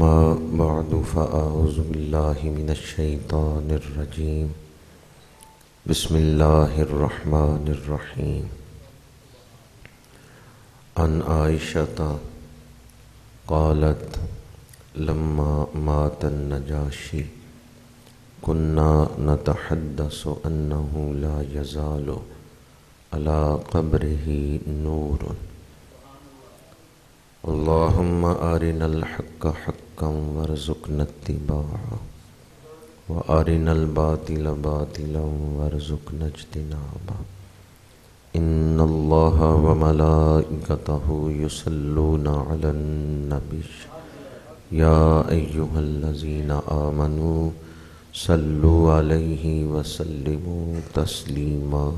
أما بعد فأعوذ بالله من الشيطان الرجيم بسم الله الرحمن الرحيم عن عائشة قالت لما مات النجاشي كنا نتحدث أنه لا يزال على قبره نور اللهم أرنا الحق حقا وارزقنا اتباعه وأرنا الباطل باطلا وارزقنا اجتنابه إن الله وملائكته يصلون على النبي يا أيها الذين آمنوا صلوا عليه وسلموا تسليما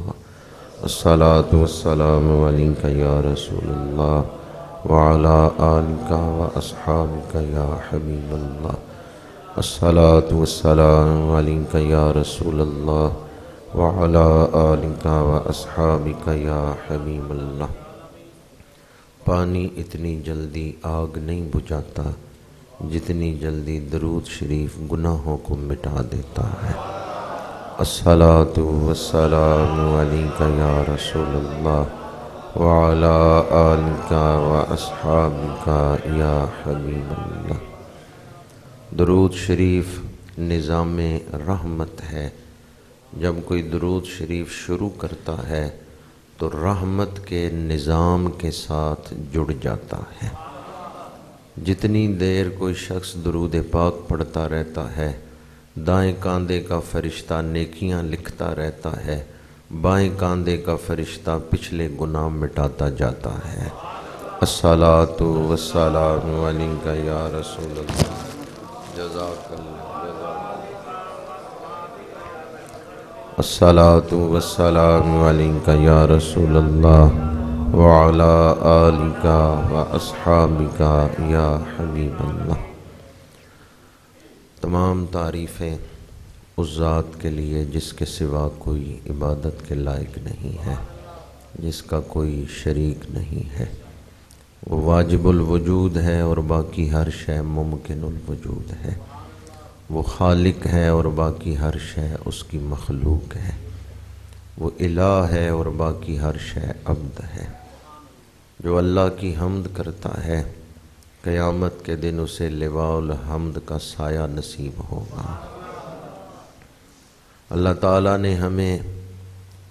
الصلاة والسلام عليك يا رسول الله وعلى آلك وأصحابك يا حبيب الله الصلاة والسلام عليك يا رسول الله وعلى آلك وأصحابك يا حبيب الله پانی اتنی جلدی آگ نہیں بجھاتا جتنی جلدی درود شریف گناہوں کو مٹا دیتا ہے الصلاة والسلام علیک یا رسول اللہ وعلى آلك وأصحابك یا حبیب اللہ درود شریف نظام رحمت ہے جب کوئی درود شریف شروع کرتا ہے تو رحمت کے نظام کے ساتھ جڑ جاتا ہے جتنی دیر کوئی شخص درود پاک پڑھتا رہتا ہے دائیں کاندھے کا فرشتہ نیکیاں لکھتا رہتا ہے بائیں کاندھے کا فرشتہ پچھلے گناہ مٹاتا جاتا ہے الصلاۃ والسلام علیک یا رسول اللہ جزاک اللہ الصلاۃ والسلام علیک یا رسول اللہ وعلی آلک واصحابک یا حبیب اللہ تمام تعریفیں اس ذات کے لیے جس کے سوا کوئی عبادت کے لائق نہیں ہے جس کا کوئی شریک نہیں ہے وہ واجب الوجود ہے اور باقی ہر شے ممکن الوجود ہے وہ خالق ہے اور باقی ہر شے اس کی مخلوق ہے وہ الہ ہے اور باقی ہر شے عبد ہے جو اللہ کی حمد کرتا ہے قیامت کے دن اسے لواء الحمد کا سایہ نصیب ہوگا اللہ تعالیٰ نے ہمیں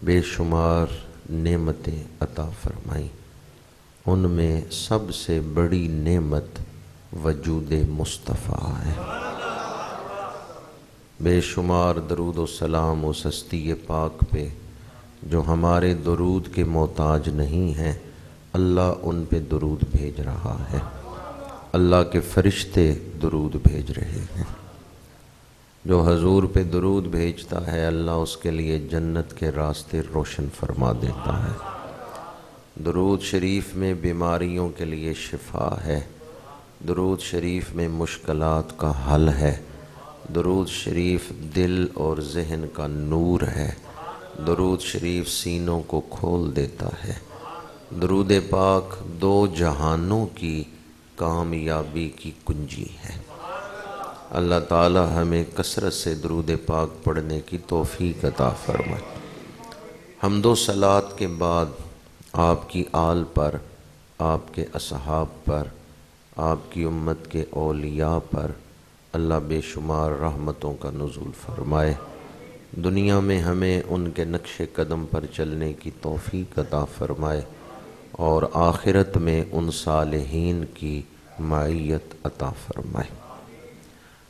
بے شمار نعمتیں عطا فرمائیں ان میں سب سے بڑی نعمت وجود مصطفیٰ ہے بے شمار درود و سلام اس ہستی پاک پہ جو ہمارے درود کے محتاج نہیں ہیں اللہ ان پہ درود بھیج رہا ہے اللہ کے فرشتے درود بھیج رہے ہیں جو حضور پہ درود بھیجتا ہے اللہ اس کے لیے جنت کے راستے روشن فرما دیتا ہے درود شریف میں بیماریوں کے لیے شفا ہے درود شریف میں مشکلات کا حل ہے درود شریف دل اور ذہن کا نور ہے درود شریف سینوں کو کھول دیتا ہے درود پاک دو جہانوں کی کامیابی کی کنجی ہے اللہ تعالی ہمیں کثرت سے درود پاک پڑھنے کی توفیق عطا فرمائے حمد و صلوات کے بعد آپ کی آل پر آپ کے اصحاب پر آپ کی امت کے اولیاء پر اللہ بے شمار رحمتوں کا نزول فرمائے دنیا میں ہمیں ان کے نقش قدم پر چلنے کی توفیق عطا فرمائے اور آخرت میں ان صالحین کی معیت عطا فرمائے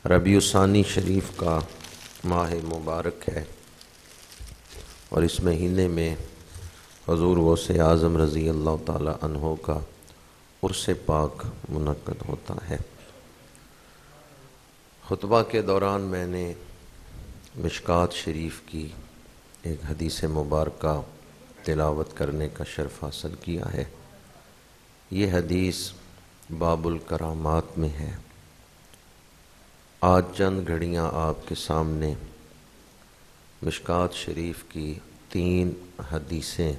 ربیع ثانی شریف کا ماہ مبارک ہے اور اس مہینے میں حضور غوث اعظم رضی اللہ تعالی عنہ کا عرس پاک منعقد ہوتا ہے خطبہ کے دوران میں نے مشکوٰۃ شریف کی ایک حدیث مبارکہ تلاوت کرنے کا شرف حاصل کیا ہے یہ حدیث باب الکرامات میں ہے آج چند گھڑیاں آپ کے سامنے مشکوٰۃ شریف کی 3 حدیثیں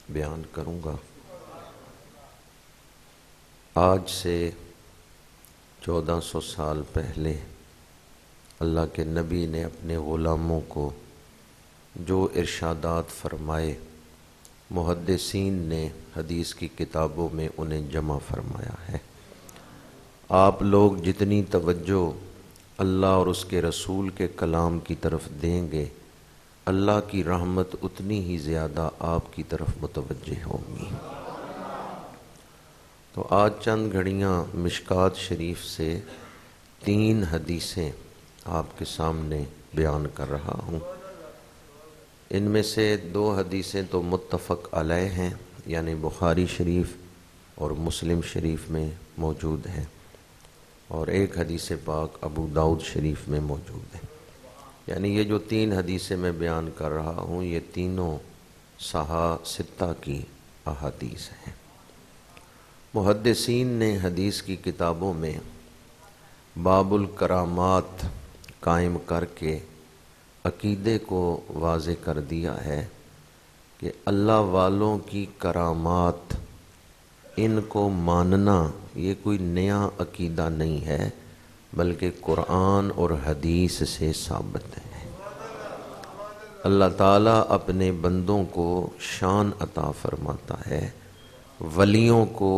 بیان کروں گا آج سے 1400 سال پہلے اللہ کے نبی نے اپنے غلاموں کو جو ارشادات فرمائے، محدثین نے حدیث کی کتابوں میں انہیں جمع فرمایا ہے۔ آپ لوگ جتنی توجہ اللہ اور اس کے رسول کے کلام کی طرف دیں گے، اللہ کی رحمت اتنی ہی زیادہ آپ کی طرف متوجہ ہوگی۔ تو آج چند گھڑیاں مشکات شریف سے 3 حدیثیں آپ کے سامنے بیان کر رہا ہوں۔ ان میں سے 2 حدیثیں تو متفق علیہ ہیں، یعنی بخاری شریف اور مسلم شریف میں موجود ہیں، اور ایک حدیث پاک ابو داؤد شریف میں موجود ہے۔ یعنی یہ جو 3 حدیثیں میں بیان کر رہا ہوں، یہ تینوں ستہ کی احادیث ہیں۔ محدثین نے حدیث کی کتابوں میں باب الکرامات قائم کر کے عقیدے کو واضح کر دیا ہے کہ اللہ والوں کی کرامات، ان کو ماننا یہ کوئی نیا عقیدہ نہیں ہے، بلکہ قرآن اور حدیث سے ثابت ہے۔ اللہ تعالیٰ اپنے بندوں کو شان عطا فرماتا ہے، ولیوں کو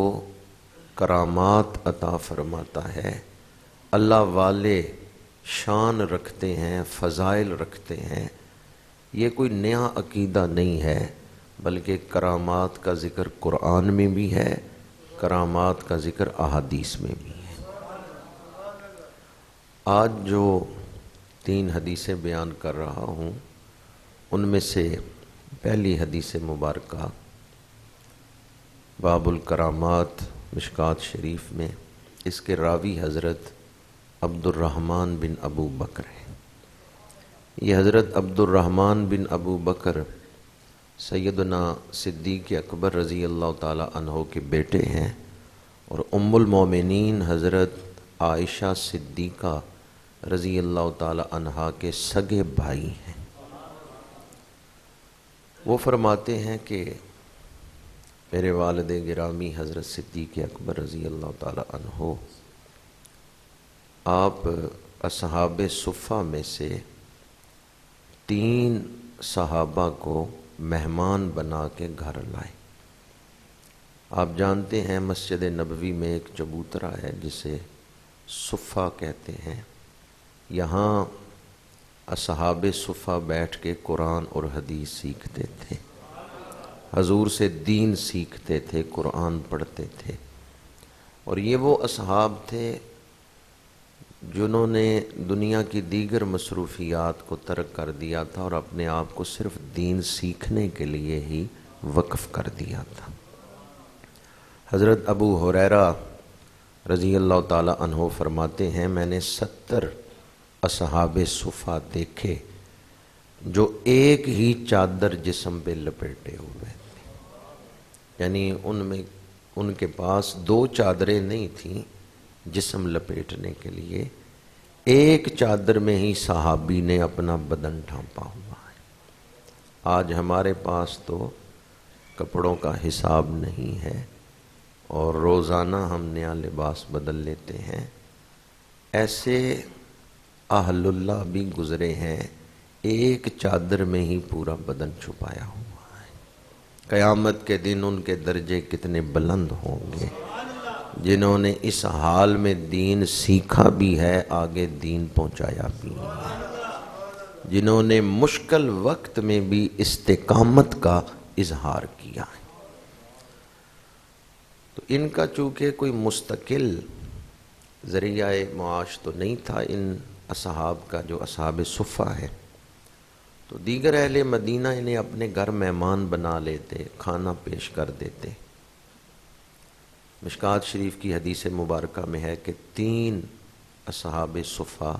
کرامات عطا فرماتا ہے۔ اللہ والے شان رکھتے ہیں، فضائل رکھتے ہیں۔ یہ کوئی نیا عقیدہ نہیں ہے، بلکہ کرامات کا ذکر قرآن میں بھی ہے، کرامات کا ذکر احادیث میں بھی ہے۔ آج جو 3 حدیثیں بیان کر رہا ہوں، ان میں سے پہلی حدیث مبارکہ باب الکرامات مشکات شریف میں، اس کے راوی حضرت عبد الرحمن بن ابو بکر ہے۔ یہ حضرت عبد الرحمن بن ابو بکر سیدنا صدیق اکبر رضی اللہ تعالی عنہ کے بیٹے ہیں، اور ام المومنین حضرت عائشہ صدیقہ رضی اللہ تعالی عنہ کے سگے بھائی ہیں۔ وہ فرماتے ہیں کہ میرے والد گرامی حضرت صدیق اکبر رضی اللہ تعالی عنہ آپ اصحاب صفہ میں سے 3 صحابہ کو مہمان بنا کے گھر لائے۔ آپ جانتے ہیں مسجد نبوی میں ایک چبوترا ہے جسے صفہ کہتے ہیں۔ یہاں اصحاب صفہ بیٹھ کے قرآن اور حدیث سیکھتے تھے، حضور سے دین سیکھتے تھے، قرآن پڑھتے تھے۔ اور یہ وہ اصحاب تھے جنہوں نے دنیا کی دیگر مصروفیات کو ترک کر دیا تھا اور اپنے آپ کو صرف دین سیکھنے کے لیے ہی وقف کر دیا تھا۔ حضرت ابو ہریرہ رضی اللہ تعالی عنہ فرماتے ہیں، میں نے 70 اصحاب صفہ دیکھے جو ایک ہی چادر جسم پہ لپیٹے ہوئے تھے، یعنی ان کے پاس 2 چادریں نہیں تھیں جسم لپیٹنے کے لیے، ایک چادر میں ہی صحابی نے اپنا بدن ڈھانپا ہوا ہے۔ آج ہمارے پاس تو کپڑوں کا حساب نہیں ہے اور روزانہ ہم نیا لباس بدل لیتے ہیں۔ ایسے اہل اللہ بھی گزرے ہیں، ایک چادر میں ہی پورا بدن چھپایا ہوا ہے۔ قیامت کے دن ان کے درجے کتنے بلند ہوں گے، جنہوں نے اس حال میں دین سیکھا بھی ہے، آگے دین پہنچایا بھی ہے، جنہوں نے مشکل وقت میں بھی استقامت کا اظہار کیا ہے۔ تو ان کا چونکہ کوئی مستقل ذریعہ معاش تو نہیں تھا، ان اصحاب کا جو اصحاب صفہ ہے، تو دیگر اہل مدینہ انہیں اپنے گھر مہمان بنا لیتے، کھانا پیش کر دیتے۔ مشکات شریف کی حدیث مبارکہ میں ہے کہ 3 اصحاب صفہ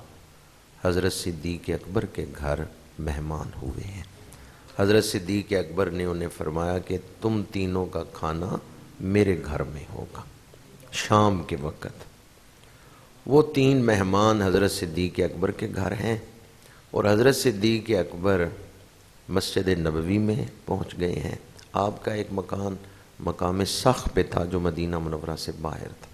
حضرت صدیق اکبر کے گھر مہمان ہوئے ہیں۔ حضرت صدیق اکبر نے انہیں فرمایا کہ تم تینوں کا کھانا میرے گھر میں ہوگا شام کے وقت۔ وہ 3 مہمان حضرت صدیق اکبر کے گھر ہیں، اور حضرت صدیق اکبر مسجد نبوی میں پہنچ گئے ہیں۔ آپ کا ایک مقام سخ پہ تھا جو مدینہ منورہ سے باہر تھا۔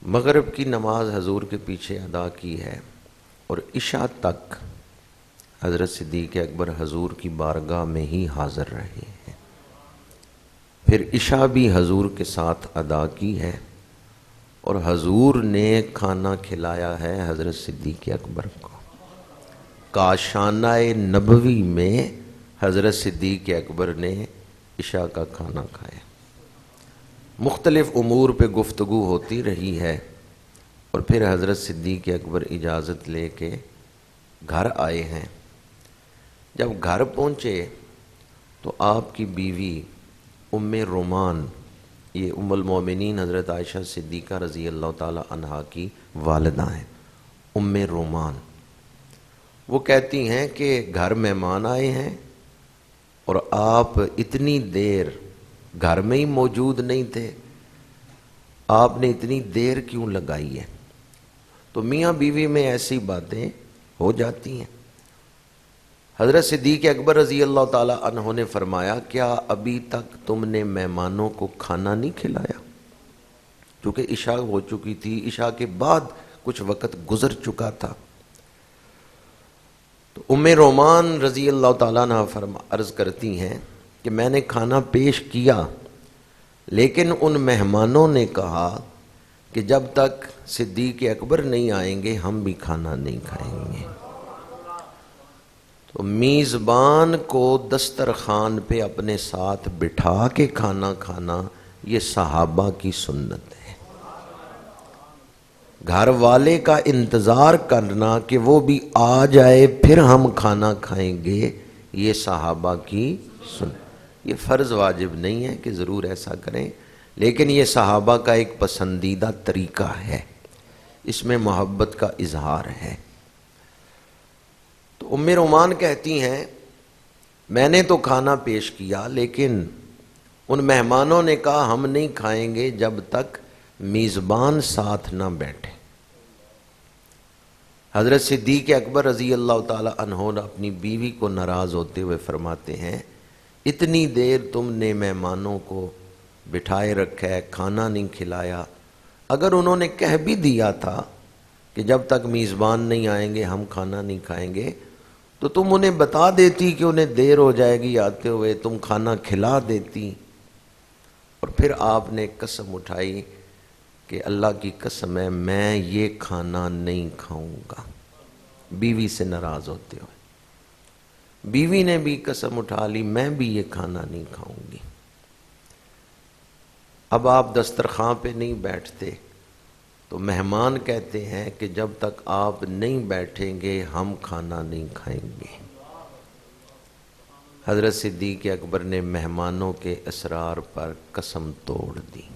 مغرب کی نماز حضور کے پیچھے ادا کی ہے اور عشاء تک حضرت صدیق اکبر حضور کی بارگاہ میں ہی حاضر رہے ہیں، پھر عشاء بھی حضور کے ساتھ ادا کی ہے اور حضور نے کھانا کھلایا ہے حضرت صدیق اکبر کو۔ کاشانہ نبوی میں حضرت صدیق اکبر نے عشاء کا کھانا کھایا۔ مختلف امور پہ گفتگو ہوتی رہی ہے اور پھر حضرت صدیق اکبر اجازت لے کے گھر آئے ہیں۔ جب گھر پہنچے تو آپ کی بیوی ام رومان، یہ ام المومنین حضرت عائشہ صدیقہ رضی اللہ تعالی عنہا کی والدہ ہیں، ام رومان، وہ کہتی ہیں کہ گھر مہمان آئے ہیں اور آپ اتنی دیر گھر میں ہی موجود نہیں تھے، آپ نے اتنی دیر کیوں لگائی ہے؟ تو میاں بیوی میں ایسی باتیں ہو جاتی ہیں۔ حضرت صدیق اکبر رضی اللہ تعالی عنہ نے فرمایا، کیا ابھی تک تم نے مہمانوں کو کھانا نہیں کھلایا؟ کیونکہ عشاء ہو چکی تھی، عشاء کے بعد کچھ وقت گزر چکا تھا۔ تو ام رومان رضی اللہ تعالیٰ عنہ عرض کرتی ہیں کہ میں نے کھانا پیش کیا، لیکن ان مہمانوں نے کہا کہ جب تک صدیق اکبر نہیں آئیں گے ہم بھی کھانا نہیں کھائیں گے۔ تو میزبان کو دسترخوان پہ اپنے ساتھ بٹھا کے کھانا کھانا یہ صحابہ کی سنت ہے۔ گھر والے کا انتظار کرنا کہ وہ بھی آ جائے پھر ہم کھانا کھائیں گے، یہ صحابہ کی سنت۔ یہ فرض واجب نہیں ہے کہ ضرور ایسا کریں، لیکن یہ صحابہ کا ایک پسندیدہ طریقہ ہے، اس میں محبت کا اظہار ہے۔ تو ام رومان کہتی ہیں میں نے تو کھانا پیش کیا، لیکن ان مہمانوں نے کہا ہم نہیں کھائیں گے جب تک میزبان ساتھ نہ بیٹھے۔ حضرت صدیق اکبر رضی اللہ تعالی عنہ اپنی بیوی کو ناراض ہوتے ہوئے فرماتے ہیں، اتنی دیر تم نے مہمانوں کو بٹھائے رکھا ہے، کھانا نہیں کھلایا۔ اگر انہوں نے کہہ بھی دیا تھا کہ جب تک میزبان نہیں آئیں گے ہم کھانا نہیں کھائیں گے، تو تم انہیں بتا دیتی کہ انہیں دیر ہو جائے گی آتے ہوئے، تم کھانا کھلا دیتی۔ اور پھر آپ نے قسم اٹھائی کہ اللہ کی قسم ہے میں یہ کھانا نہیں کھاؤں گا، بیوی سے ناراض ہوتے ہوئے۔ بیوی نے بھی قسم اٹھا لی میں بھی یہ کھانا نہیں کھاؤں گی۔ اب آپ دسترخوان پہ نہیں بیٹھتے تو مہمان کہتے ہیں کہ جب تک آپ نہیں بیٹھیں گے ہم کھانا نہیں کھائیں گے۔ حضرت صدیق اکبر نے مہمانوں کے اسرار پر قسم توڑ دی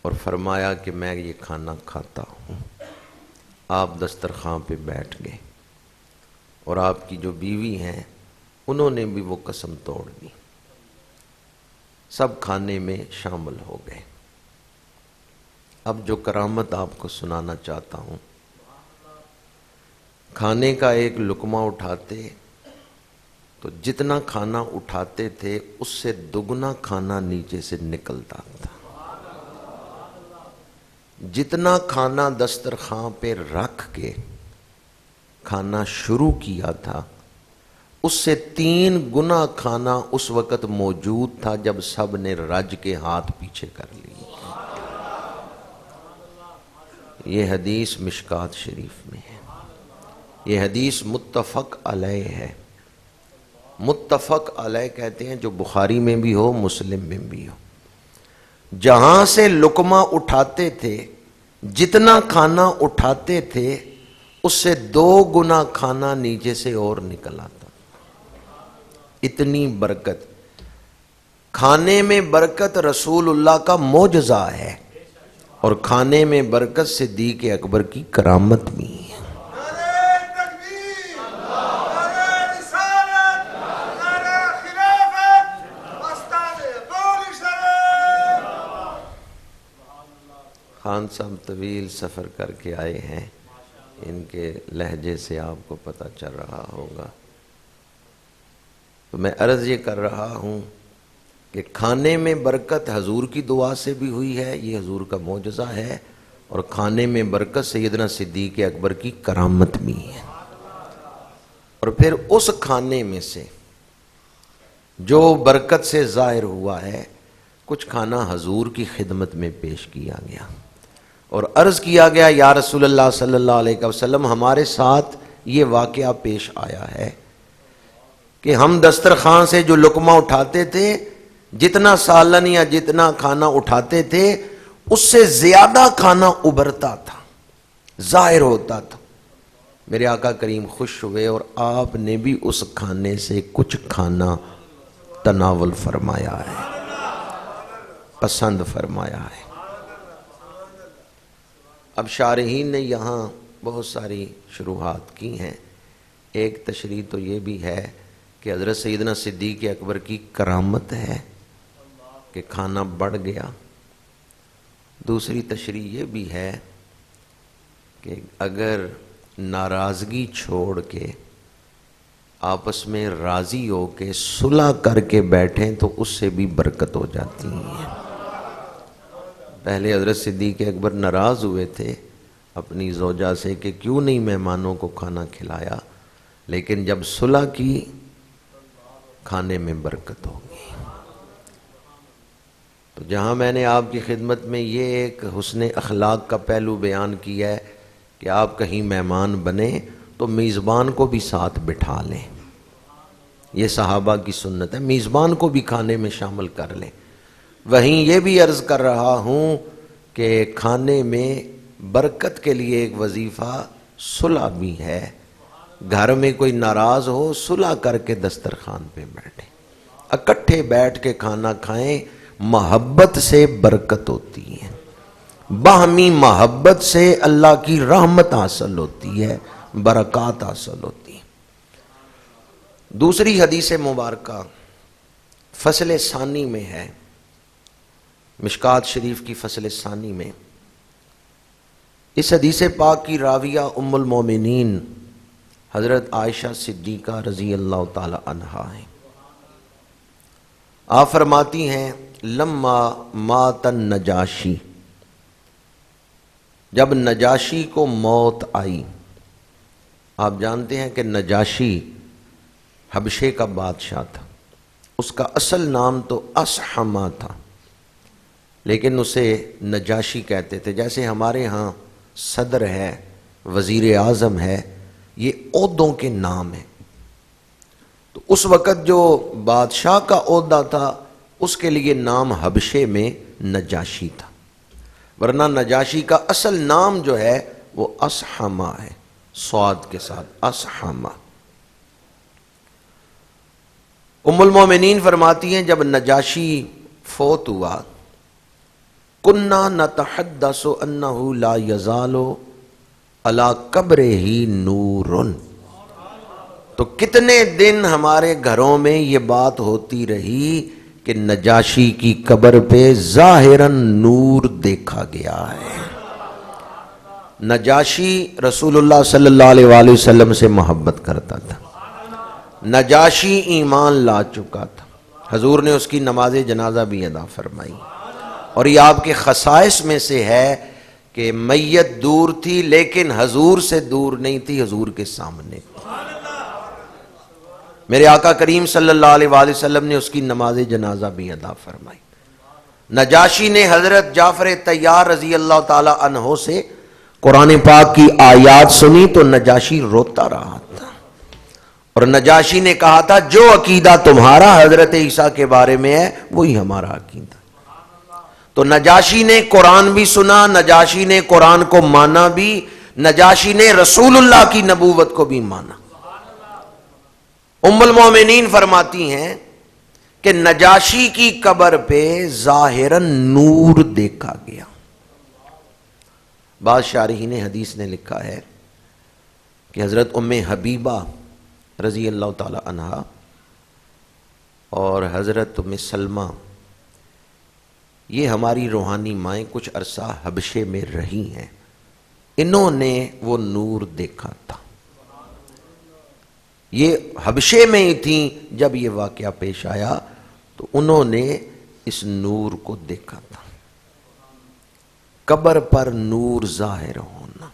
اور فرمایا کہ میں یہ کھانا کھاتا ہوں۔ آپ دسترخوان پہ بیٹھ گئے اور آپ کی جو بیوی ہیں انہوں نے بھی وہ قسم توڑ دی، سب کھانے میں شامل ہو گئے۔ اب جو کرامت آپ کو سنانا چاہتا ہوں، کھانے کا ایک لقمہ اٹھاتے تو جتنا کھانا اٹھاتے تھے اس سے دگنا کھانا نیچے سے نکلتا تھا۔ جتنا کھانا دسترخوان پہ رکھ کے کھانا شروع کیا تھا اس سے 3 گنا کھانا اس وقت موجود تھا جب سب نے رج کے ہاتھ پیچھے کر لی۔ یہ حدیث مشکات شریف میں ہے، یہ حدیث متفق علیہ ہے۔ متفق علیہ کہتے ہیں جو بخاری میں بھی ہو مسلم میں بھی ہو۔ جہاں سے لقمہ اٹھاتے تھے، جتنا کھانا اٹھاتے تھے اس سے 2 گنا کھانا نیچے سے اور نکل آتا۔ اتنی برکت، کھانے میں برکت رسول اللہ کا معجزہ ہے، اور کھانے میں برکت صدیق اکبر کی کرامت بھی ہے۔ خان صاحب طویل سفر کر کے آئے ہیں، ان کے لہجے سے آپ کو پتہ چل رہا ہوگا۔ تو میں عرض یہ کر رہا ہوں کہ کھانے میں برکت حضور کی دعا سے بھی ہوئی ہے، یہ حضور کا معجزہ ہے، اور کھانے میں برکت سیدنا صدیق اکبر کی کرامت بھی ہے۔ اور پھر اس کھانے میں سے جو برکت سے ظاہر ہوا ہے، کچھ کھانا حضور کی خدمت میں پیش کیا گیا اور عرض کیا گیا یا رسول اللہ صلی اللہ علیہ وسلم، ہمارے ساتھ یہ واقعہ پیش آیا ہے کہ ہم دسترخوان سے جو لقمہ اٹھاتے تھے، جتنا سالن یا جتنا کھانا اٹھاتے تھے، اس سے زیادہ کھانا ابھرتا تھا، ظاہر ہوتا تھا۔ میرے آقا کریم خوش ہوئے اور آپ نے بھی اس کھانے سے کچھ کھانا تناول فرمایا ہے، پسند فرمایا ہے۔ اب شارحین نے یہاں بہت ساری شروحات کی ہیں۔ ایک تشریح تو یہ بھی ہے کہ حضرت سیدنا صدیق اکبر کی کرامت ہے کہ کھانا بڑھ گیا۔ دوسری تشریح یہ بھی ہے کہ اگر ناراضگی چھوڑ کے آپس میں راضی ہو کے صلح کر کے بیٹھیں تو اس سے بھی برکت ہو جاتی ہے۔ پہلے حضرت صدیق اکبر ناراض ہوئے تھے اپنی زوجہ سے کہ کیوں نہیں مہمانوں کو کھانا کھلایا، لیکن جب صلح کی، کھانے میں برکت ہوگی۔ تو جہاں میں نے آپ کی خدمت میں یہ ایک حسن اخلاق کا پہلو بیان کیا ہے کہ آپ کہیں مہمان بنیں تو میزبان کو بھی ساتھ بٹھا لیں، یہ صحابہ کی سنت ہے، میزبان کو بھی کھانے میں شامل کر لیں۔ وہیں یہ بھی عرض کر رہا ہوں کہ کھانے میں برکت کے لیے ایک وظیفہ صلح بھی ہے۔ گھر میں کوئی ناراض ہو، صلح کر کے دسترخوان پہ بیٹھیں، اکٹھے بیٹھ کے کھانا کھائیں، محبت سے برکت ہوتی ہے، باہمی محبت سے اللہ کی رحمت حاصل ہوتی ہے، برکات حاصل ہوتی ہے۔ دوسری حدیث مبارکہ فصل ثانی میں ہے، مشکات شریف کی فصل ثانی میں۔ اس حدیث پاک کی راویہ ام المومنین حضرت عائشہ صدیقہ رضی اللہ تعالی عنہا ہیں۔ آپ فرماتی ہیں لما مات النجاشی، جب نجاشی کو موت آئی۔ آپ جانتے ہیں کہ نجاشی حبشے کا بادشاہ تھا، اس کا اصل نام تو اصحمہ تھا، لیکن اسے نجاشی کہتے تھے۔ جیسے ہمارے ہاں صدر ہے، وزیر اعظم ہے، یہ عہدوں کے نام ہیں۔ تو اس وقت جو بادشاہ کا عہدہ تھا اس کے لیے نام حبشے میں نجاشی تھا، ورنہ نجاشی کا اصل نام جو ہے وہ اصحمہ ہے، صاد کے ساتھ اصحمہ۔ ام المومنین فرماتی ہیں جب نجاشی فوت ہوا، کننا نتحدث انہ لا یزال علی قبرہ نور، تو کتنے دن ہمارے گھروں میں یہ بات ہوتی رہی کہ نجاشی کی قبر پہ ظاہراً نور دیکھا گیا ہے۔ نجاشی رسول اللہ صلی اللہ علیہ وآلہ وسلم سے محبت کرتا تھا، نجاشی ایمان لا چکا تھا، حضور نے اس کی نماز جنازہ بھی ادا فرمائی، اور یہ آپ کے خصائص میں سے ہے کہ میت دور تھی لیکن حضور سے دور نہیں تھی، حضور کے سامنے۔ میرے آقا کریم صلی اللہ علیہ وآلہ وسلم نے اس کی نماز جنازہ بھی ادا فرمائی۔ نجاشی نے حضرت جعفر طیار رضی اللہ تعالی عنہ سے قرآن پاک کی آیات سنی تو نجاشی روتا رہا تھا، اور نجاشی نے کہا تھا جو عقیدہ تمہارا حضرت عیسیٰ کے بارے میں ہے وہی ہمارا عقیدہ۔ تو نجاشی نے قرآن بھی سنا، نجاشی نے قرآن کو مانا بھی، نجاشی نے رسول اللہ کی نبوت کو بھی مانا۔ ام المومنین فرماتی ہیں کہ نجاشی کی قبر پہ ظاہراً نور دیکھا گیا۔ بعض شارحین حدیث نے لکھا ہے کہ حضرت ام حبیبہ رضی اللہ تعالی عنہا اور حضرت ام سلمہ، یہ ہماری روحانی مائیں کچھ عرصہ حبشے میں رہی ہیں، انہوں نے وہ نور دیکھا تھا۔ یہ حبشے میں ہی تھیں جب یہ واقعہ پیش آیا، تو انہوں نے اس نور کو دیکھا تھا. قبر پر نور ظاہر ہونا،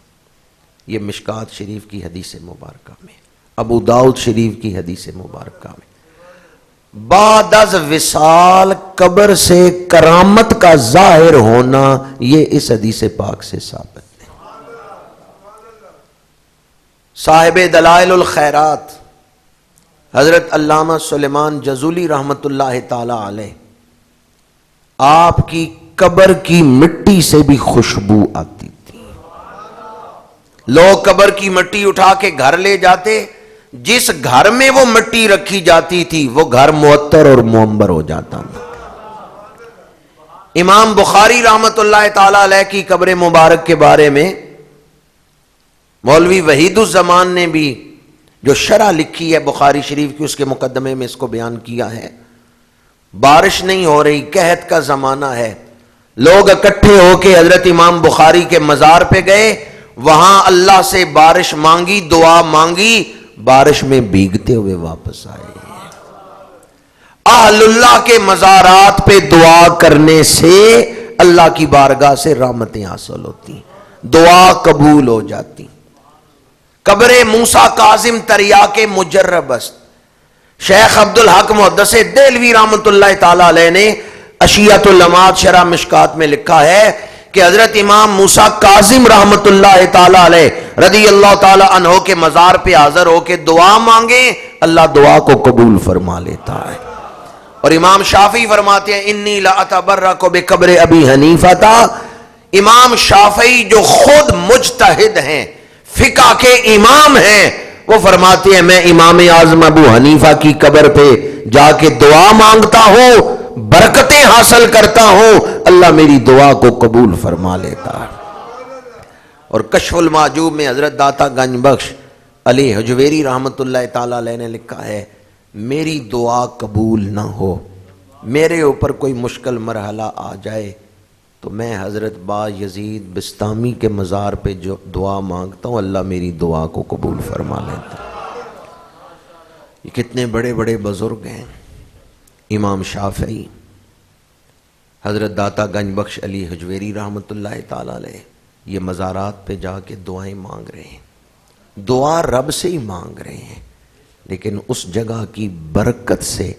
یہ مشکات شریف کی حدیث مبارکہ میں، ابو داؤد شریف کی حدیث مبارکہ میں، بعد از وصال قبر سے کرامت کا ظاہر ہونا، یہ اس حدیث پاک سے ثابت ہے. صاحب دلائل الخیرات حضرت علامہ سلیمان جزولی رحمت اللہ تعالی علیہ، آپ کی قبر کی مٹی سے بھی خوشبو آتی تھی. لوگ قبر کی مٹی اٹھا کے گھر لے جاتے، جس گھر میں وہ مٹی رکھی جاتی تھی وہ گھر معطر اور معمبر ہو جاتا تھا. امام بخاری رحمت اللہ تعالی علیہ کی قبر مبارک کے بارے میں مولوی وحید الزمان نے بھی جو شرح لکھی ہے بخاری شریف کی، اس کے مقدمے میں اس کو بیان کیا ہے. بارش نہیں ہو رہی، قحط کا زمانہ ہے، لوگ اکٹھے ہو کے حضرت امام بخاری کے مزار پہ گئے، وہاں اللہ سے بارش مانگی، دعا مانگی، بارش میں بھیگتے ہوئے واپس آئے. اہل اللہ کے مزارات پہ دعا کرنے سے اللہ کی بارگاہ سے رحمتیں حاصل ہوتی، دعا قبول ہو جاتی. قبر موسیٰ کاظم تریاک مجرب است، شیخ عبدالحق محدث دہلوی رحمت اللہ تعالی علیہ نے اشیات اللمعات شرح مشکات میں لکھا ہے کہ حضرت امام موسیٰ کاظم رحمت اللہ تعالی علیہ رضی اللہ تعالی عنہ کے مزار پہ حاضر ہو کے دعا مانگے، اللہ دعا کو قبول فرما لیتا ہے. اور امام شافعی فرماتے ہیں انی لاتبرک بقبر ابی حنیفہ تھا. امام شافعی جو خود مجتہد ہیں، فقہ کے امام ہیں، وہ فرماتے ہیں میں امام اعظم ابو حنیفہ کی قبر پہ جا کے دعا مانگتا ہوں، برکتیں حاصل کرتا ہوں، اللہ میری دعا کو قبول فرما لیتا ہے. اور کشف المعجوب میں حضرت داتا گنج بخش علی حجویری رحمت اللہ تعالی علیہ نے لکھا ہے میری دعا قبول نہ ہو، میرے اوپر کوئی مشکل مرحلہ آ جائے تو میں حضرت با یزید بستامی کے مزار پہ جو دعا مانگتا ہوں، اللہ میری دعا کو قبول فرما لیتا. یہ کتنے بڑے بڑے بزرگ ہیں. امام شافعی، حضرت داتا گنج بخش علی حجویری رحمت اللہ تعالی علیہ، یہ مزارات پہ جا کے دعائیں مانگ رہے ہیں، دعا رب سے ہی مانگ رہے ہیں، لیکن اس جگہ کی برکت سے،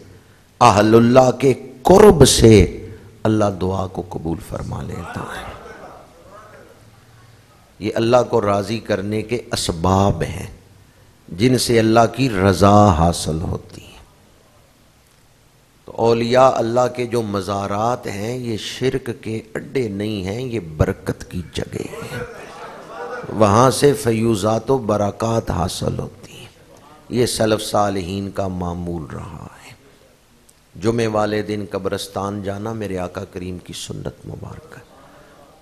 اہل اللہ کے قرب سے اللہ دعا کو قبول فرما لیتا ہے. یہ اللہ کو راضی کرنے کے اسباب ہیں جن سے اللہ کی رضا حاصل ہوتی ہے. تو اولیاء اللہ کے جو مزارات ہیں یہ شرک کے اڈے نہیں ہیں، یہ برکت کی جگہ ہیں، وہاں سے فیوزات و برکات حاصل ہوتی ہیں. یہ سلف صالحین کا معمول رہا ہے. جمعے والے دن قبرستان جانا میرے آقا کریم کی سنت مبارک ہے.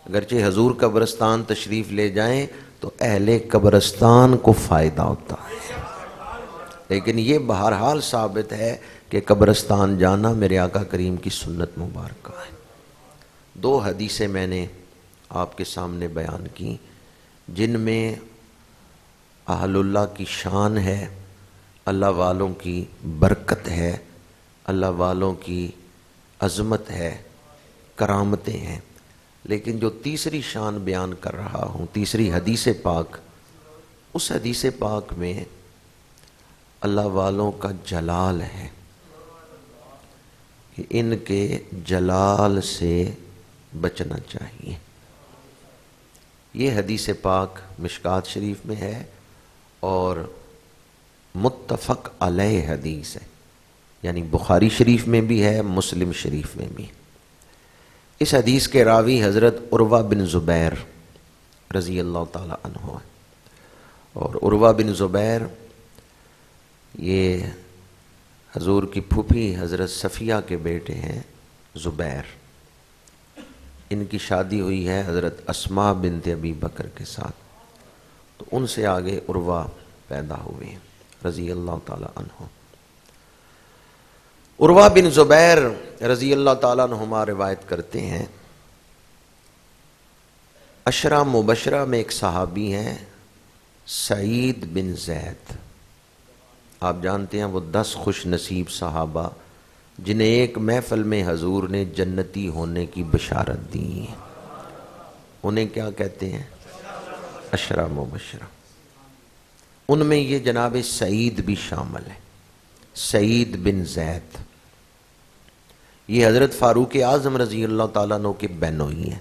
اگرچہ حضور قبرستان تشریف لے جائیں تو اہل قبرستان کو فائدہ ہوتا ہے، لیکن یہ بہرحال ثابت ہے کہ قبرستان جانا میرے آقا کریم کی سنت مبارک ہے. 2 حدیثیں میں نے آپ کے سامنے بیان کی جن میں اہل اللہ کی شان ہے، اللہ والوں کی برکت ہے، اللہ والوں کی عظمت ہے، کرامتیں ہیں. لیکن جو تیسری شان بیان کر رہا ہوں، تیسری حدیث پاک، اس حدیث پاک میں اللہ والوں کا جلال ہے کہ ان کے جلال سے بچنا چاہیے. یہ حدیث پاک مشکات شریف میں ہے اور متفق علیہ حدیث ہے، یعنی بخاری شریف میں بھی ہے، مسلم شریف میں بھی. اس حدیث کے راوی حضرت عروہ بن زبیر رضی اللہ تعالی عنہ ہے. اور عروہ بن زبیر یہ حضور کی پھوپھی حضرت صفیہ کے بیٹے ہیں زبیر. ان کی شادی ہوئی ہے حضرت اسماء بنت ابی بکر کے ساتھ، تو ان سے آگے عروہ پیدا ہوئے رضی اللہ تعالی عنہ. عروہ بن زبیر رضی اللہ تعالیٰ عنہما روایت کرتے ہیں، عشرہ مبشرہ میں ایک صحابی ہیں سعید بن زید. آپ جانتے ہیں وہ 10 خوش نصیب صحابہ جنہیں ایک محفل میں حضور نے جنتی ہونے کی بشارت دی، انہیں کیا کہتے ہیں؟ عشرہ مبشرہ۔ ان میں یہ جناب سعید بھی شامل ہے، سعید بن زید۔ یہ حضرت فاروق اعظم رضی اللہ تعالیٰ عنہ کے بہنوئی ہیں۔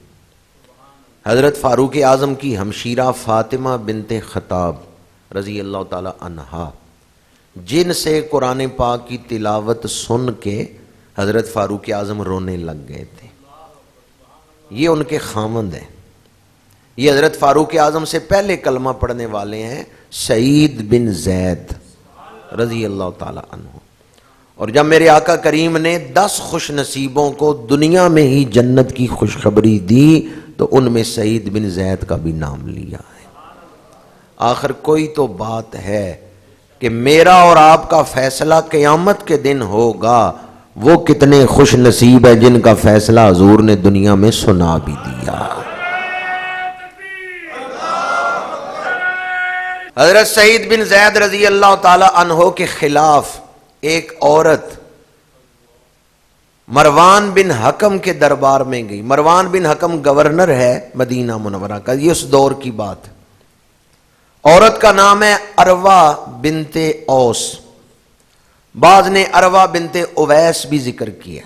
حضرت فاروق اعظم کی ہمشیرہ فاطمہ بنت خطاب رضی اللہ تعالیٰ عنہا، جن سے قرآن پاک کی تلاوت سن کے حضرت فاروق اعظم رونے لگ گئے تھے، یہ ان کے خامند ہیں۔ یہ حضرت فاروق اعظم سے پہلے کلمہ پڑھنے والے ہیں، سعید بن زید رضی اللہ تعالیٰ عنہ۔ اور جب میرے آقا کریم نے 10 خوش نصیبوں کو دنیا میں ہی جنت کی خوشخبری دی تو ان میں سعید بن زید کا بھی نام لیا ہے۔ آخر کوئی تو بات ہے کہ میرا اور آپ کا فیصلہ قیامت کے دن ہوگا، وہ کتنے خوش نصیب ہے جن کا فیصلہ حضور نے دنیا میں سنا بھی دیا۔ حضرت سعید بن زید رضی اللہ تعالی عنہ کے خلاف ایک عورت مروان بن حکم کے دربار میں گئی۔ مروان بن حکم گورنر ہے مدینہ منورہ کا، یہ اس دور کی بات۔ عورت کا نام ہے اروا بنت اوس، بعض نے اروا بنت اویس بھی ذکر کیا۔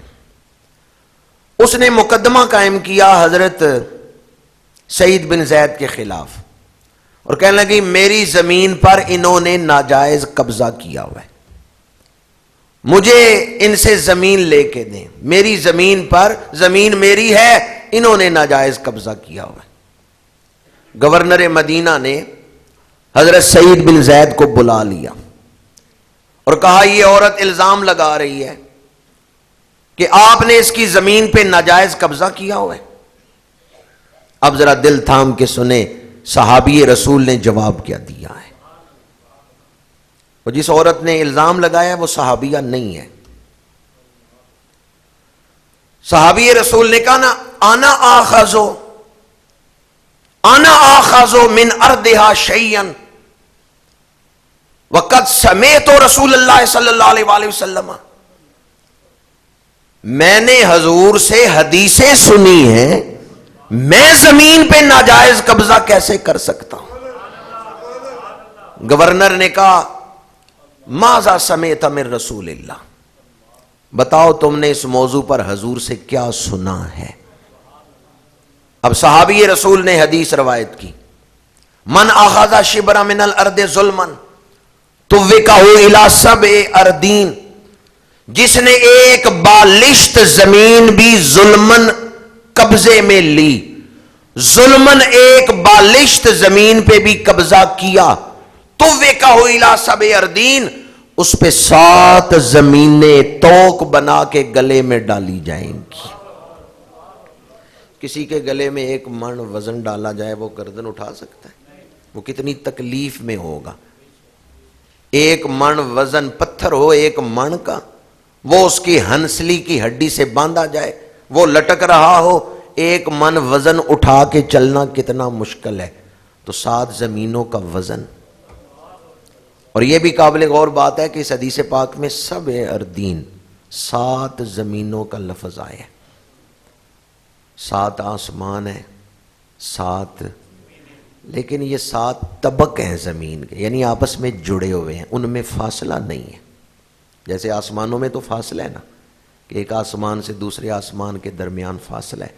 اس نے مقدمہ قائم کیا حضرت سعید بن زید کے خلاف اور کہنے لگی میری زمین پر انہوں نے ناجائز قبضہ کیا ہوا ہے، مجھے ان سے زمین لے کے دیں، میری زمین پر، زمین میری ہے، انہوں نے ناجائز قبضہ کیا ہوا ہے۔ گورنر مدینہ نے حضرت سعید بن زید کو بلا لیا اور کہا یہ عورت الزام لگا رہی ہے کہ آپ نے اس کی زمین پہ ناجائز قبضہ کیا ہوا ہے۔ اب ذرا دل تھام کے سنیں صحابی رسول نے جواب کیا دیا ہے۔ اور جس عورت نے الزام لگایا وہ صحابیہ نہیں ہے۔ صحابی رسول نے کہا نا انا آخذو من ارضها شیئا وقد سمعت رسول اللہ صلی اللہ علیہ وآلہ وسلم، میں نے حضور سے حدیثیں سنی ہیں، میں زمین پہ ناجائز قبضہ کیسے کر سکتا ہوں؟ گورنر نے کہا ماذا سمعت من رسول اللہ، بتاؤ تم نے اس موضوع پر حضور سے کیا سنا ہے؟ اب صحابی رسول نے حدیث روایت کی، من اخذ شبرا من الارض ظلما توکہ الی سبع اردین، جس نے ایک بالشت زمین بھی ظلمن قبضے میں لی، ظلمن ایک بالشت زمین پہ بھی قبضہ کیا، توکہ الی سبع اردین، اس پہ 7 زمینیں توق بنا کے گلے میں ڈالی جائیں گی۔ کسی کے گلے میں 1 من وزن ڈالا جائے وہ گردن اٹھا سکتا ہے؟ وہ کتنی تکلیف میں ہوگا۔ 1 من وزن پتھر ہو 1 من کا، وہ اس کی ہنسلی کی ہڈی سے باندھا جائے، وہ لٹک رہا ہو، 1 من وزن اٹھا کے چلنا کتنا مشکل ہے، تو 7 زمینوں کا وزن۔ اور یہ بھی قابل غور بات ہے کہ اس حدیث پاک میں سبع اردین 7 زمینوں کا لفظ آیا ہے۔ 7 آسمان ہے، 7، لیکن یہ 7 طبق ہیں زمین کے، یعنی آپس میں جڑے ہوئے ہیں، ان میں فاصلہ نہیں ہے۔ جیسے آسمانوں میں تو فاصلہ ہے نا، کہ ایک آسمان سے دوسرے آسمان کے درمیان فاصلہ ہے،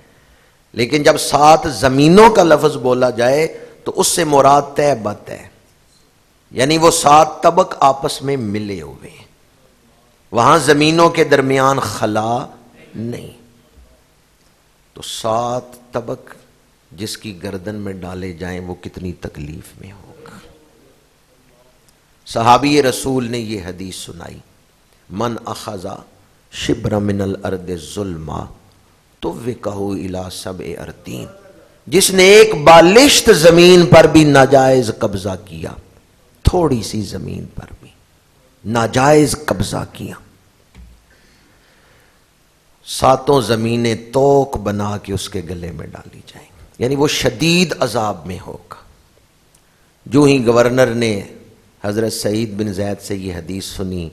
لیکن جب 7 زمینوں کا لفظ بولا جائے تو اس سے مراد طے بت ہے، یعنی وہ 7 طبق آپس میں ملے ہوئے ہیں، وہاں زمینوں کے درمیان خلا نہیں۔ تو 7 طبق جس کی گردن میں ڈالے جائیں وہ کتنی تکلیف میں ہوگا۔ صحابی رسول نے یہ حدیث سنائی، من اخذ شبر من الارض ظلما توکہ الی سبع اردین، جس نے ایک بالشت زمین پر بھی ناجائز قبضہ کیا، تھوڑی سی زمین پر بھی ناجائز قبضہ کیا، 7 زمینیں توق بنا کے اس کے گلے میں ڈالی جائیں، یعنی وہ شدید عذاب میں ہوگا۔ جو ہی گورنر نے حضرت سعید بن زید سے یہ حدیث سنی،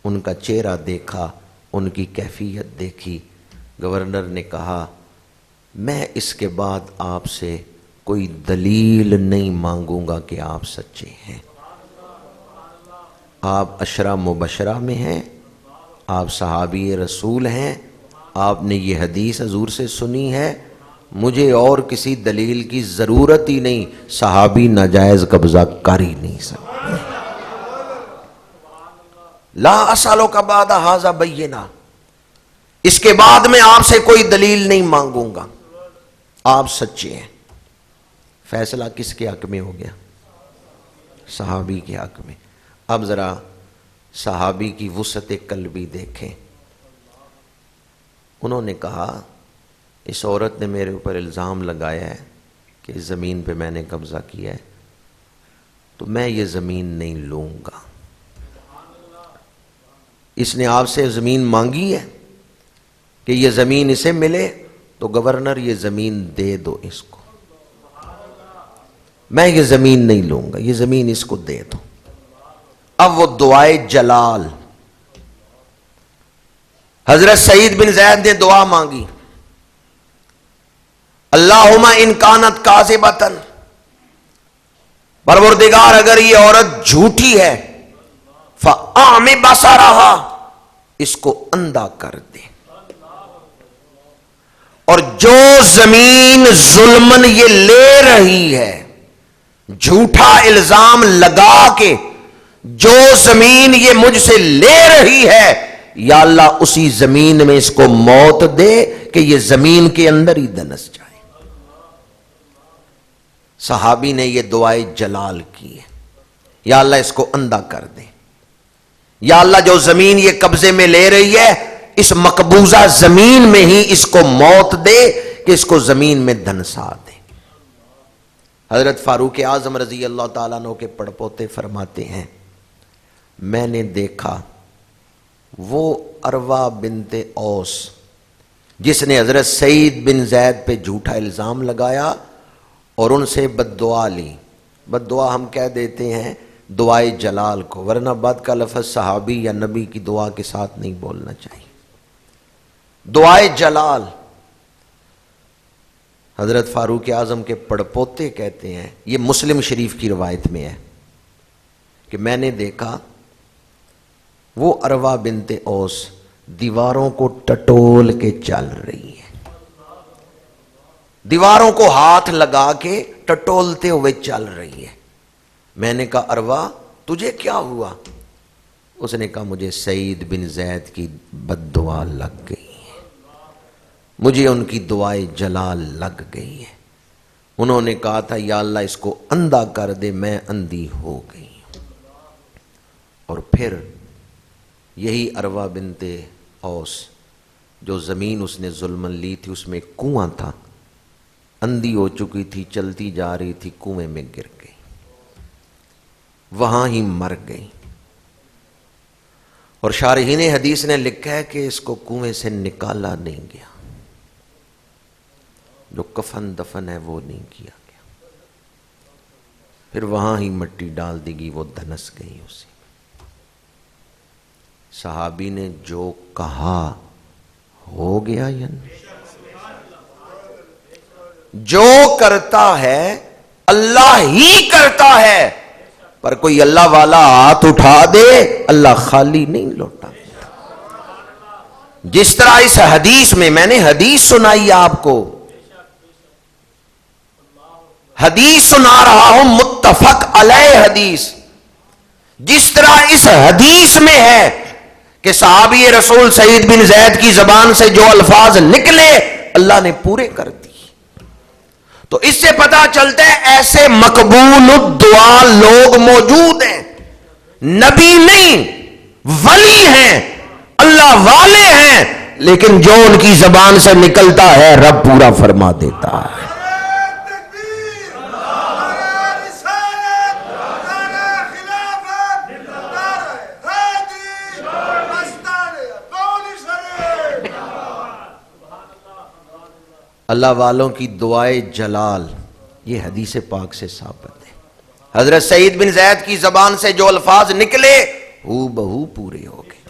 ان کا چہرہ دیکھا ان کی کیفیت دیکھی، گورنر نے کہا میں اس کے بعد آپ سے کوئی دلیل نہیں مانگوں گا کہ آپ سچے ہیں، آپ عشرہ مبشرہ میں ہیں، آپ صحابی رسول ہیں، آپ نے یہ حدیث حضور سے سنی ہے، مجھے اور کسی دلیل کی ضرورت ہی نہیں، صحابی ناجائز قبضہ کر ہی نہیں سکتے۔ لا اسالک بعد ھذا بینہ، اس کے بعد میں آپ سے کوئی دلیل نہیں مانگوں گا، آپ سچے ہیں۔ فیصلہ کس کے حق میں ہو گیا؟ صحابی کے حق میں۔ اب ذرا صحابی کی وسعت قلبی دیکھیں۔ انہوں نے کہا اس عورت نے میرے اوپر الزام لگایا ہے کہ اس زمین پہ میں نے قبضہ کیا ہے، تو میں یہ زمین نہیں لوں گا۔ اس نے آپ سے زمین مانگی ہے کہ یہ زمین اسے ملے، تو گورنر یہ زمین دے دو اس کو، میں یہ زمین نہیں لوں گا، یہ زمین اس کو دے دو۔ اب وہ دعائے جلال، حضرت سعید بن زید نے دعا مانگی، اللہم ان کانت کاذبۃ، پروردگار اگر یہ عورت جھوٹی ہے فاعمی بصرہا، اس کو اندھا کر دے، اور جو زمین ظلمن یہ لے رہی ہے، جھوٹا الزام لگا کے جو زمین یہ مجھ سے لے رہی ہے، یا اللہ اسی زمین میں اس کو موت دے کہ یہ زمین کے اندر ہی دنس جائے۔ صحابی نے یہ دعائے جلال کی ہے، یا اللہ اس کو اندھا کر دے، یا اللہ جو زمین یہ قبضے میں لے رہی ہے اس مقبوضہ زمین میں ہی اس کو موت دے کہ اس کو زمین میں دنسا دے۔ حضرت فاروق اعظم رضی اللہ تعالیٰ عنہ کے پڑپوتے فرماتے ہیں میں نے دیکھا وہ عروہ بنت اوس جس نے حضرت سعید بن زید پہ جھوٹا الزام لگایا اور ان سے بد دعا لی۔ بد دعا ہم کہہ دیتے ہیں دعائے جلال کو، ورنہ بد کا لفظ صحابی یا نبی کی دعا کے ساتھ نہیں بولنا چاہیے۔ دعائے جلال، حضرت فاروق اعظم کے پڑپوتے کہتے ہیں، یہ مسلم شریف کی روایت میں ہے کہ میں نے دیکھا وہ عروہ بنت اوس دیواروں کو ٹٹول کے چل رہی ہے، دیواروں کو ہاتھ لگا کے ٹٹولتے ہوئے چل رہی ہے۔ میں نے کہا عروہ تجھے کیا ہوا؟ اس نے کہا مجھے سعید بن زید کی بد دعا لگ گئی ہے، مجھے ان کی دعائے جلال لگ گئی ہے۔ انہوں نے کہا تھا یا اللہ اس کو اندھا کر دے، میں اندھی ہو گئی ہوں۔ اور پھر یہی عروہ بنت اوس جو زمین اس نے ظلمن لی تھی اس میں ایک کنواں تھا، اندھی ہو چکی تھی، چلتی جا رہی تھی، کنویں میں گر گئی، وہاں ہی مر گئی۔ اور شارحین حدیث نے لکھا ہے کہ اس کو کنویں سے نکالا نہیں گیا، جو کفن دفن ہے وہ نہیں کیا گیا، پھر وہاں ہی مٹی ڈال دی گئی، وہ دھنس گئی اسی۔ صحابی نے جو کہا ہو گیا، یعنی جو کرتا ہے اللہ ہی کرتا ہے، پر کوئی اللہ والا ہاتھ اٹھا دے اللہ خالی نہیں لوٹا۔ جس طرح اس حدیث میں نے حدیث سنائی آپ کو، حدیث سنا رہا ہوں متفق علیہ حدیث، جس طرح اس حدیث میں ہے کہ صحابی رسول سعید بن زید کی زبان سے جو الفاظ نکلے اللہ نے پورے کر دی، تو اس سے پتا چلتا ہے ایسے مقبول الدعا لوگ موجود ہیں، نبی نہیں ولی ہیں، اللہ والے ہیں، لیکن جو ان کی زبان سے نکلتا ہے رب پورا فرما دیتا ہے۔ اللہ والوں کی دعائے جلال یہ حدیث پاک سے ثابت ہے۔ حضرت سعید بن زید کی زبان سے جو الفاظ نکلے ہو بہو پورے ہو گئے۔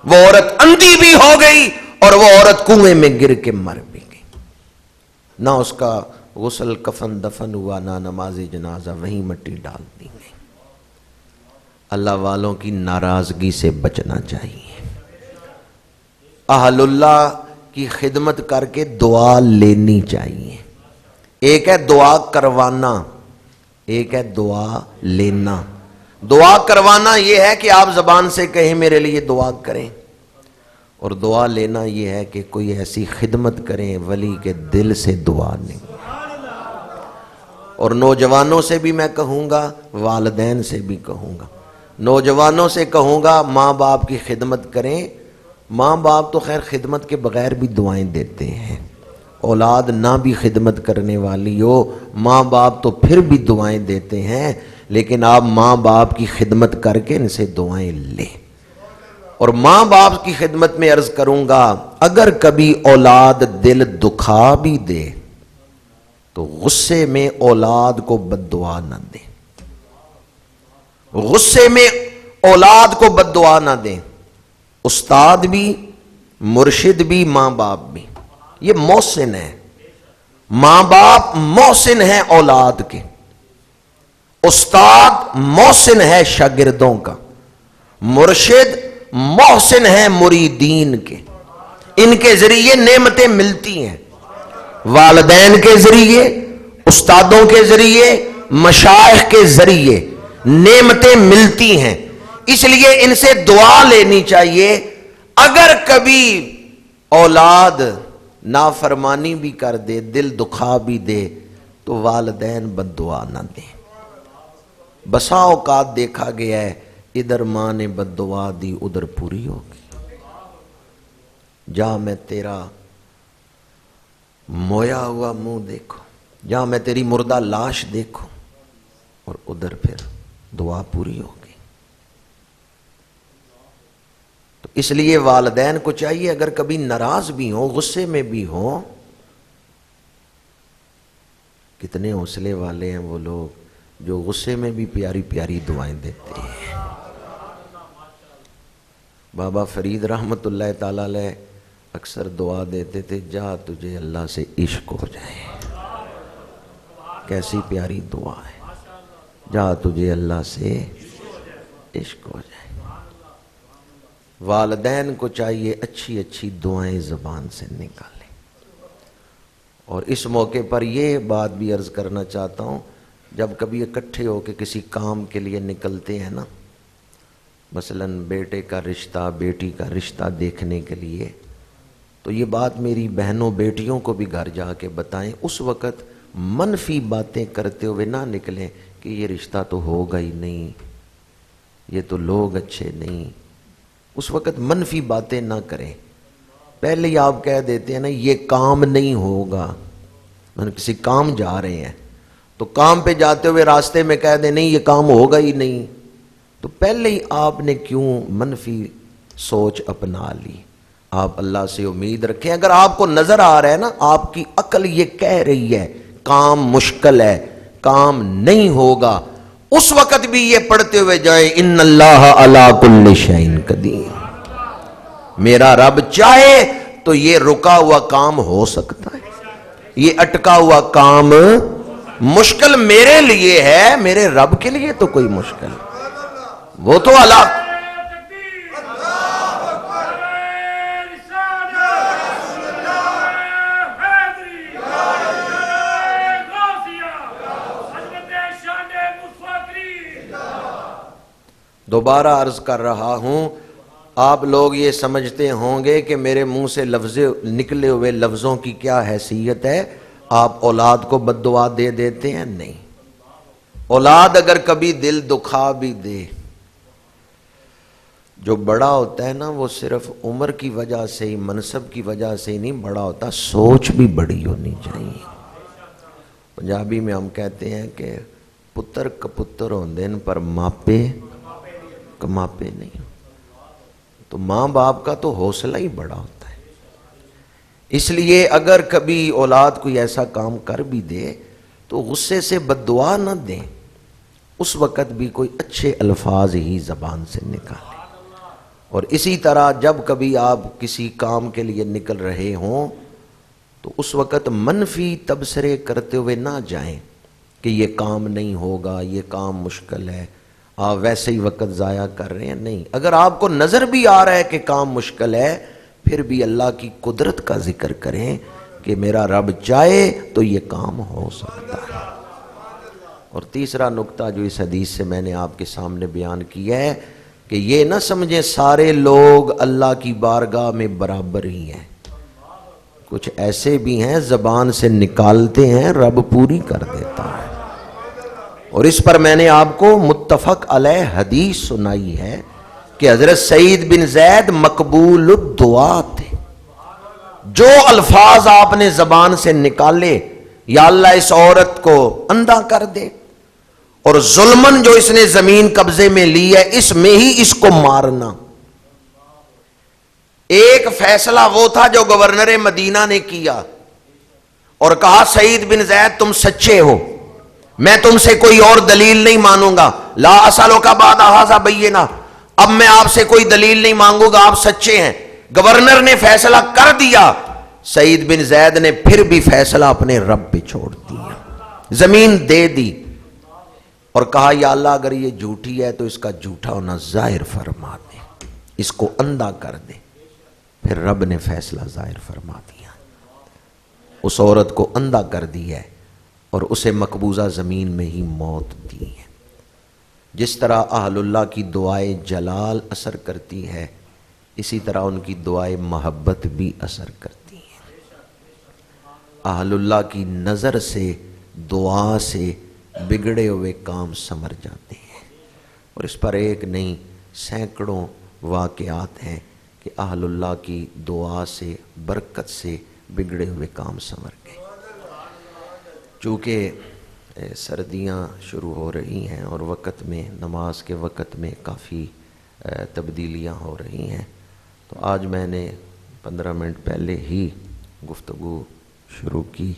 وہ عورت اندھی بھی ہو گئی اور وہ عورت کنویں میں گر کے مر بھی گئی، نہ اس کا غسل کفن دفن ہوا، نہ نماز جنازہ، وہیں مٹی ڈال دی گئی۔ اللہ والوں کی ناراضگی سے بچنا چاہیے، اہل اللہ کی خدمت کر کے دعا لینی چاہیے۔ ایک ہے دعا کروانا، ایک ہے دعا لینا۔ دعا کروانا یہ ہے کہ آپ زبان سے کہیں میرے لیے دعا کریں، اور دعا لینا یہ ہے کہ کوئی ایسی خدمت کریں ولی کے دل سے دعا نہیں۔ اور نوجوانوں سے بھی میں کہوں گا، والدین سے بھی کہوں گا، نوجوانوں سے کہوں گا ماں باپ کی خدمت کریں۔ ماں باپ تو خیر خدمت کے بغیر بھی دعائیں دیتے ہیں، اولاد نہ بھی خدمت کرنے والی ہو، ماں باپ تو پھر بھی دعائیں دیتے ہیں، لیکن آپ ماں باپ کی خدمت کر کے ان سے دعائیں لیں۔ اور ماں باپ کی خدمت میں عرض کروں گا، اگر کبھی اولاد دل دکھا بھی دے تو غصے میں اولاد کو بد دعا نہ دیں، غصے میں اولاد کو بد دعا نہ دیں۔ استاد بھی، مرشد بھی، ماں باپ بھی، یہ محسن ہے۔ ماں باپ محسن ہیں اولاد کے، استاد محسن ہے شاگردوں کا، مرشد محسن ہیں مریدین کے۔ ان کے ذریعے نعمتیں ملتی ہیں، والدین کے ذریعے، استادوں کے ذریعے، مشائخ کے ذریعے نعمتیں ملتی ہیں۔ اس لیے ان سے دعا لینی چاہیے۔ اگر کبھی اولاد نافرمانی بھی کر دے، دل دکھا بھی دے، تو والدین بد دعا نہ دیں۔ بسا اوقات دیکھا گیا ہے ادھر ماں نے بد دعا دی، ادھر پوری ہوگی۔ جا میں تیرا مویا ہوا منہ دیکھو، جا میں تیری مردہ لاش دیکھوں، اور ادھر پھر دعا پوری ہوگی۔ تو اس لیے والدین کو چاہیے اگر کبھی ناراض بھی ہوں، غصے میں بھی ہوں، کتنے حوصلے والے ہیں وہ لوگ جو غصے میں بھی پیاری پیاری دعائیں دیتے ہیں۔ بابا فرید رحمت اللہ تعالی علیہ اکثر دعا دیتے تھے، جا تجھے اللہ سے عشق ہو جائے۔ کیسی پیاری دعا ہے، جا تجھے اللہ سے عشق ہو جائے۔ والدین کو چاہیے اچھی اچھی دعائیں زبان سے نکالیں۔ اور اس موقع پر یہ بات بھی عرض کرنا چاہتا ہوں، جب کبھی اکٹھے ہو کے کسی کام کے لیے نکلتے ہیں نا، مثلاً بیٹے کا رشتہ، بیٹی کا رشتہ دیکھنے کے لیے، تو یہ بات میری بہنوں بیٹیوں کو بھی گھر جا کے بتائیں، اس وقت منفی باتیں کرتے ہوئے نہ نکلیں کہ یہ رشتہ تو ہوگا ہی نہیں، یہ تو لوگ اچھے نہیں۔ اس وقت منفی باتیں نہ کریں، پہلے ہی آپ کہہ دیتے ہیں نا یہ کام نہیں ہوگا، کسی کام جا رہے ہیں تو کام پہ جاتے ہوئے راستے میں کہہ دیں نہیں یہ کام ہوگا ہی نہیں، تو پہلے ہی آپ نے کیوں منفی سوچ اپنا لی؟ آپ اللہ سے امید رکھیں۔ اگر آپ کو نظر آ رہا ہے نا، آپ کی عقل یہ کہہ رہی ہے کام مشکل ہے، کام نہیں ہوگا، اس وقت بھی یہ پڑھتے ہوئے جائیں ان اللہ علی کل شیء قدیر، میرا رب چاہے تو یہ رکا ہوا کام ہو سکتا ہے، یہ اٹکا ہوا کام مشکل میرے لیے ہے، میرے رب کے لیے تو کوئی مشکل، وہ تو اللہ۔ دوبارہ عرض کر رہا ہوں، آپ لوگ یہ سمجھتے ہوں گے کہ میرے منہ سے لفظ نکلے ہوئے لفظوں کی کیا حیثیت ہے، آپ اولاد کو بد دعا دے دیتے ہیں؟ نہیں، اولاد اگر کبھی دل دکھا بھی دے، جو بڑا ہوتا ہے نا وہ صرف عمر کی وجہ سے ہی، منصب کی وجہ سے ہی نہیں بڑا ہوتا، سوچ بھی بڑی ہونی چاہیے۔ پنجابی میں ہم کہتے ہیں کہ پتر کپتر ہوندے پر ماپے کماپے نہیں، تو ماں باپ کا تو حوصلہ ہی بڑا ہوتا ہے۔ اس لیے اگر کبھی اولاد کوئی ایسا کام کر بھی دے تو غصے سے بد دعا نہ دیں، اس وقت بھی کوئی اچھے الفاظ ہی زبان سے نکالیں۔ اور اسی طرح جب کبھی آپ کسی کام کے لیے نکل رہے ہوں تو اس وقت منفی تبصرے کرتے ہوئے نہ جائیں کہ یہ کام نہیں ہوگا، یہ کام مشکل ہے، آپ ویسے ہی وقت ضائع کر رہے ہیں. نہیں، اگر آپ کو نظر بھی آ رہا ہے کہ کام مشکل ہے، پھر بھی اللہ کی قدرت کا ذکر کریں کہ میرا رب چاہے تو یہ کام ہو سکتا ہے. اور تیسرا نقطہ جو اس حدیث سے میں نے آپ کے سامنے بیان کیا ہے کہ یہ نہ سمجھیں سارے لوگ اللہ کی بارگاہ میں برابر ہی ہیں. کچھ ایسے بھی ہیں زبان سے نکالتے ہیں، رب پوری کر دیتا ہے. اور اس پر میں نے آپ کو متفق علیہ حدیث سنائی ہے کہ حضرت سعید بن زید مقبول الدعا تھے. جو الفاظ آپ نے زبان سے نکالے، یا اللہ اس عورت کو اندھا کر دے، اور ظلمن جو اس نے زمین قبضے میں لی ہے اس میں ہی اس کو مارنا. ایک فیصلہ وہ تھا جو گورنر مدینہ نے کیا اور کہا سعید بن زید تم سچے ہو، میں تم سے کوئی اور دلیل نہیں مانوں گا، لا اسالک بعد ھذا بینہ، اب میں آپ سے کوئی دلیل نہیں مانگوں گا، آپ سچے ہیں. گورنر نے فیصلہ کر دیا، سعید بن زید نے پھر بھی فیصلہ اپنے رب پہ چھوڑ دیا، زمین دے دی اور کہا یا اللہ اگر یہ جھوٹی ہے تو اس کا جھوٹا ہونا ظاہر فرما دے، اس کو اندھا کر دے. پھر رب نے فیصلہ ظاہر فرما دیا، اس عورت کو اندھا کر دیا ہے اور اسے مقبوضہ زمین میں ہی موت دی ہے. جس طرح اہل اللہ کی دعائے جلال اثر کرتی ہے، اسی طرح ان کی دعائے محبت بھی اثر کرتی ہیں. اہل اللہ کی نظر سے، دعا سے بگڑے ہوئے کام سنور جاتے ہیں. اور اس پر ایک نہیں سینکڑوں واقعات ہیں کہ اہل اللہ کی دعا سے، برکت سے بگڑے ہوئے کام سنور گئے. چونکہ سردیاں شروع ہو رہی ہیں اور وقت میں، نماز کے وقت میں کافی تبدیلیاں ہو رہی ہیں، تو آج میں نے 15 منٹ پہلے ہی گفتگو شروع کی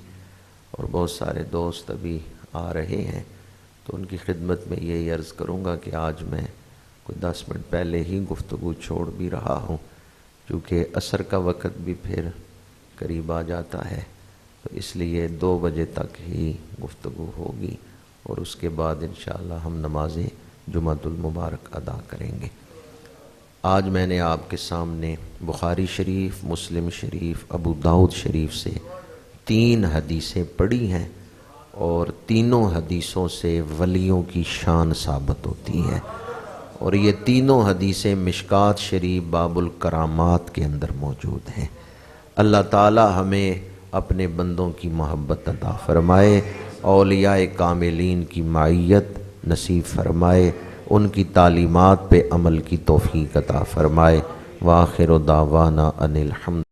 اور بہت سارے دوست ابھی آ رہے ہیں، تو ان کی خدمت میں یہی عرض کروں گا کہ آج میں کوئی 10 منٹ پہلے ہی گفتگو چھوڑ بھی رہا ہوں، کیونکہ عصر کا وقت بھی پھر قریب آ جاتا ہے، تو اس لیے 2 بجے تک ہی گفتگو ہوگی اور اس کے بعد انشاءاللہ ہم نماز جمعۃ المبارک ادا کریں گے. آج میں نے آپ کے سامنے بخاری شریف، مسلم شریف، ابو داؤد شریف سے 3 حدیثیں پڑھی ہیں اور تینوں حدیثوں سے ولیوں کی شان ثابت ہوتی ہے، اور یہ تینوں حدیثیں مشکات شریف باب الکرامات کے اندر موجود ہیں. اللہ تعالی ہمیں اپنے بندوں کی محبت عطا فرمائے، اولیاء کاملین کی معیت نصیب فرمائے، ان کی تعلیمات پہ عمل کی توفیق عطا فرمائے. وآخر دعوانا ان الحمد